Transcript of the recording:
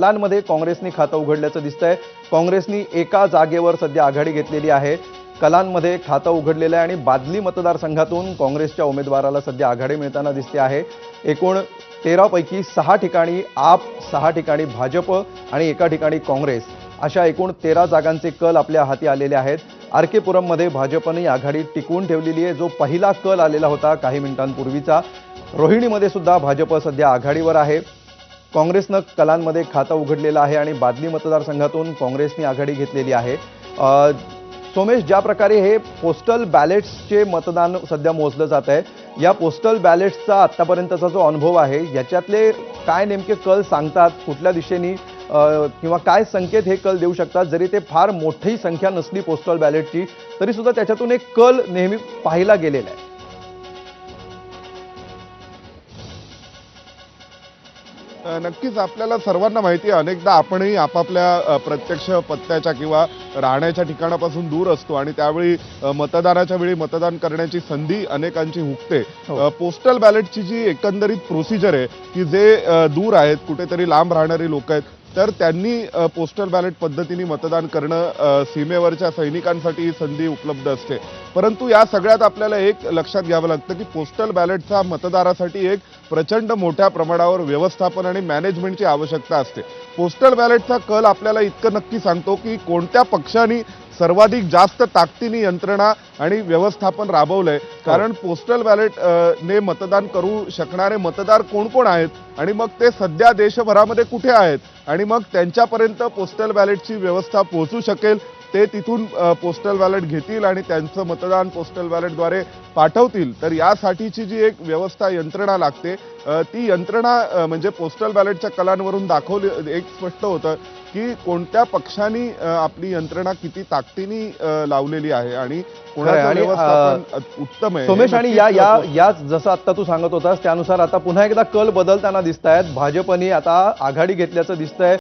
कलांमध्ये काँग्रेसने खातं उघडल्याचं दिसतंय। काँग्रेसने एका जागेवर सध्या आघाडी घेतलेली आहे। कलांमध्ये खातं उघडलेलं आहे आणि बादली मतदारसंघातून काँग्रेसच्या उमेदवाराला सध्या आघाडी मिळताना दिसते आहे। एकूण 13 पैकी 6 ठिकाणी आप, 6 ठिकाणी भाजप आणि एका ठिकाणी काँग्रेस अशा एकूण 13 जागांचे कल आपल्या हाती आलेले आहेत। आर.के. पुरममध्ये भाजपने आघाडी टिकवून ठेवलेली आहे। जो पहिला कल आलेला होता काही मिनिटांपूर्वीचा, रोहिणीमध्ये सुद्धा भाजप सध्या आघाडीवर आहे। काँग्रेसनं कलांमध्ये खातं उघडलेलं आहे आणि बादली मतदारसंघातून काँग्रेसने आघाडी घेतलेली आहे। सोमेश, ज्या प्रकारे हे पोस्टल बॅलेट्सचे मतदान सध्या मोजलं जात आहे, या पोस्टल बॅलेट्सचा आतापर्यंतचा जो अनुभव आहे याच्यातले काय नेमके कल सांगतात, कुठल्या दिशेने किंवा काय संकेत हे कल देऊ शकतात? जरी ते फार मोठी संख्या नसली पोस्टल बॅलेटची तरी सुद्धा त्याच्यातून एक कल नेहमी पाहिला गेलेला आहे। नक्कीच आपल्याला सर्वांना माहिती आहे, अनेकदा आपणही आपापल्या प्रत्यक्ष पत्त्याच्या किंवा राहण्याच्या ठिकाणापासून दूर असतो आणि त्यावेळी मतदानाच्या वेळी मतदान करण्याची संधी अनेकांची हुकते। पोस्टल बॅलेटची जी एकंदरीत प्रोसिजर आहे की जे दूर आहेत, कुठेतरी लांब राहणारी लोक आहेत, तर त्यांनी पोस्टल बॅलेट पद्धतीने मतदान करणं सीमेवरच्या सैनिकांसाठी ही संधी उपलब्ध असते। परंतु या सगळ्यात आपल्याला एक लक्षात घ्यावं लागतं की पोस्टल बॅलेटचा मतदारासाठी एक प्रचंड मोठ्या प्रमाणावर व्यवस्थापन आणि मॅनेजमेंटची आवश्यकता असते। पोस्टल बॅलेटचा कल आपल्याला इतकं नक्की सांगतो की कोणत्या पक्षाने सर्वाधिक जास्त ताकदीने यंत्रणा आणि व्यवस्थापन राबवलंय, कारण पोस्टल बॅलेट ने मतदान करू शकणारे मतदार कोण कोण आहेत आणि मग ते सध्या देशभरामध्ये कुठे आहेत आणि मग त्यांच्यापर्यंत पोस्टल बॅलेटची व्यवस्था पोहोचू शकेल, ते तिथून पोस्टल बॅलेट घेतील आणि त्यांचं मतदान पोस्टल बॅलेटद्वारे पाठवतील। तर यासाठीची जी एक व्यवस्था यंत्रणा लागते, ती यंत्रणा म्हणजे पोस्टल बॅलेटच्या कलांवरून दाखवली एक स्पष्ट होतं की कोणत्या पक्षांनी आपली यंत्रणा किती ताकदीने लावलेली आहे आणि कोणाचं व्यवस्थापन उत्तम आहे। सोमेश, आणि या जसं आता तू सांगत होतास त्यानुसार आता पुन्हा एकदा कल बदलताना दिसतायत। भाजपने आता आघाडी घेतल्याचं दिसतंय।